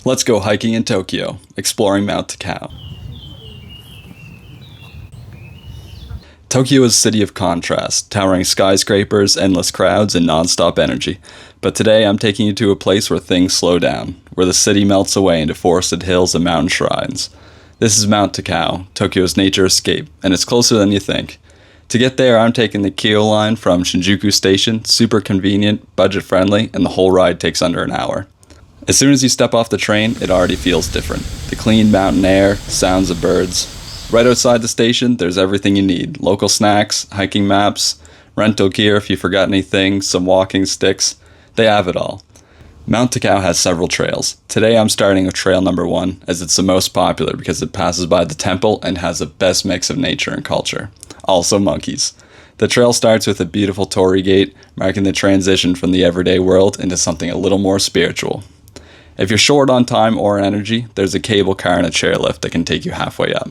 Let's go hiking in Tokyo, exploring Mount Takao. Tokyo is a city of contrast, towering skyscrapers, endless crowds, and non-stop energy. But today I'm taking you to a place where things slow down, where the city melts away into forested hills and mountain shrines. This is Mount Takao, Tokyo's nature escape, and it's closer than you think. To get there, I'm taking the Keio Line from Shinjuku Station, super convenient, budget-friendly, and the whole ride takes under an hour. As soon as you step off the train, it already feels different. The clean mountain air, sounds of birds. Right outside the station, there's everything you need. Local snacks, hiking maps, rental gear if you forgot anything, some walking sticks. They have it all. Mount Takao has several trails. Today I'm starting with trail number 1, as it's the most popular because it passes by the temple and has the best mix of nature and culture. Also monkeys. The trail starts with a beautiful torii gate, marking the transition from the everyday world into something a little more spiritual. If you're short on time or energy, there's a cable car and a chairlift that can take you halfway up.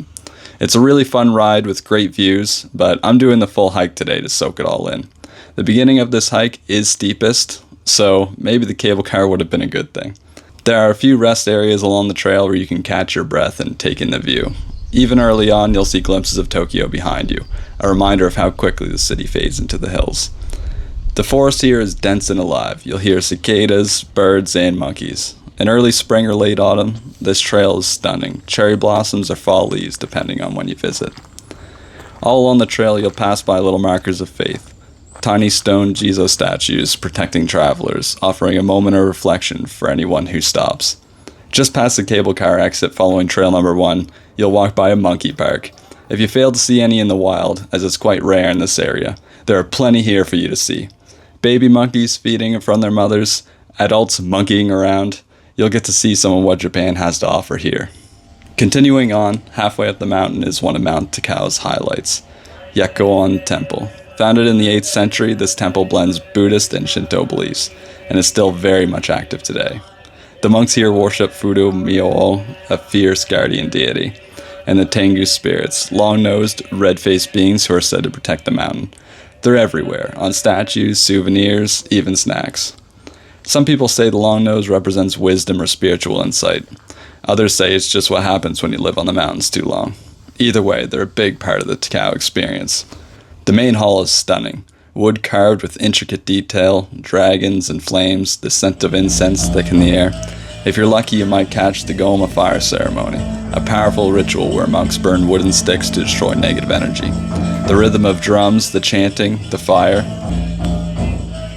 It's a really fun ride with great views, but I'm doing the full hike today to soak it all in. The beginning of this hike is steepest, so maybe the cable car would have been a good thing. There are a few rest areas along the trail where you can catch your breath and take in the view. Even early on, you'll see glimpses of Tokyo behind you, a reminder of how quickly the city fades into the hills. The forest here is dense and alive. You'll hear cicadas, birds, and monkeys. In early spring or late autumn, this trail is stunning. Cherry blossoms or fall leaves, depending on when you visit. All along the trail, you'll pass by little markers of faith. Tiny stone Jizo statues protecting travelers, offering a moment of reflection for anyone who stops. Just past the cable car exit following trail number 1, you'll walk by a monkey park. If you fail to see any in the wild, as it's quite rare in this area, there are plenty here for you to see. Baby monkeys feeding from their mothers, adults monkeying around. You'll get to see some of what Japan has to offer here. Continuing on, halfway up the mountain is one of Mount Takao's highlights, Yakuon Temple. Founded in the 8th century, this temple blends Buddhist and Shinto beliefs, and is still very much active today. The monks here worship Fudo Myoo, a fierce guardian deity, and the Tengu spirits, long-nosed, red-faced beings who are said to protect the mountain. They're everywhere, on statues, souvenirs, even snacks. Some people say the long nose represents wisdom or spiritual insight. Others say it's just what happens when you live on the mountains too long. Either way, they're a big part of the Takao experience. The main hall is stunning. Wood carved with intricate detail, dragons and flames, the scent of incense thick in the air. If you're lucky, you might catch the Goma fire ceremony, a powerful ritual where monks burn wooden sticks to destroy negative energy. The rhythm of drums, the chanting, the fire.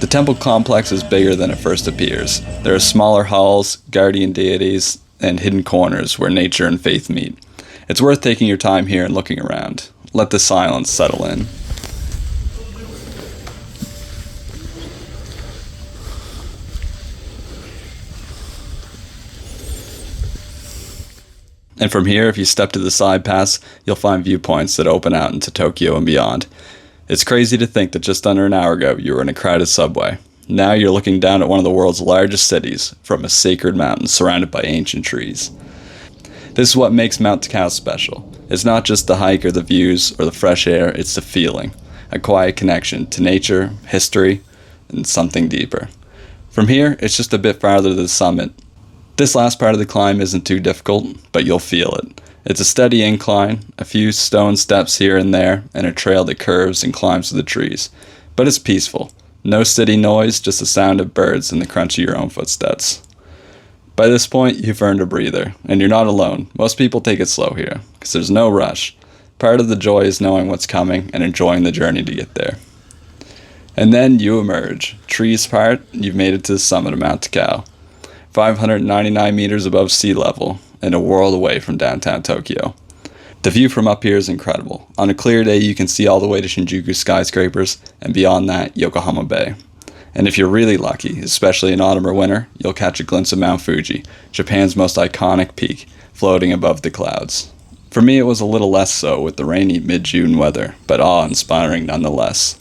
The temple complex is bigger than it first appears. There are smaller halls, guardian deities, and hidden corners where nature and faith meet. It's worth taking your time here and looking around. Let the silence settle in. And from here, if you step to the side paths, you'll find viewpoints that open out into Tokyo and beyond. It's crazy to think that just under an hour ago, you were in a crowded subway. Now you're looking down at one of the world's largest cities from a sacred mountain surrounded by ancient trees. This is what makes Mount Takao special. It's not just the hike or the views or the fresh air, it's the feeling. A quiet connection to nature, history, and something deeper. From here, it's just a bit farther to the summit. This last part of the climb isn't too difficult, but you'll feel it. It's a steady incline, a few stone steps here and there, and a trail that curves and climbs through the trees. But it's peaceful. No city noise, just the sound of birds and the crunch of your own footsteps. By this point, you've earned a breather, and you're not alone. Most people take it slow here, because there's no rush. Part of the joy is knowing what's coming and enjoying the journey to get there. And then you emerge. Trees part, you've made it to the summit of Mount Takao. 599 meters above sea level, and a world away from downtown Tokyo. The view from up here is incredible. On a clear day, you can see all the way to Shinjuku skyscrapers, and beyond that, Yokohama Bay. And if you're really lucky, especially in autumn or winter, you'll catch a glimpse of Mount Fuji, Japan's most iconic peak, floating above the clouds. For me, it was a little less so with the rainy mid-June weather, but awe-inspiring nonetheless.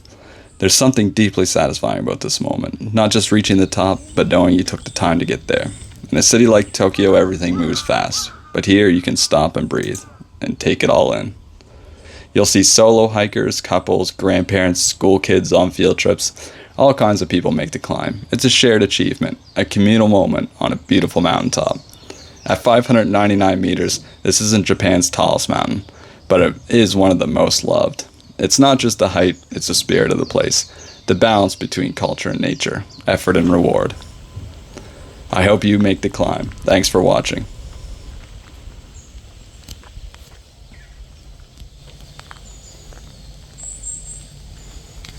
There's something deeply satisfying about this moment, not just reaching the top, but knowing you took the time to get there. In a city like Tokyo, everything moves fast, but here you can stop and breathe, and take it all in. You'll see solo hikers, couples, grandparents, school kids on field trips. All kinds of people make the climb. It's a shared achievement, a communal moment on a beautiful mountaintop. At 599 meters, this isn't Japan's tallest mountain, but it is one of the most loved. It's not just the height, it's the spirit of the place, the balance between culture and nature, effort and reward. I hope you make the climb. Thanks for watching.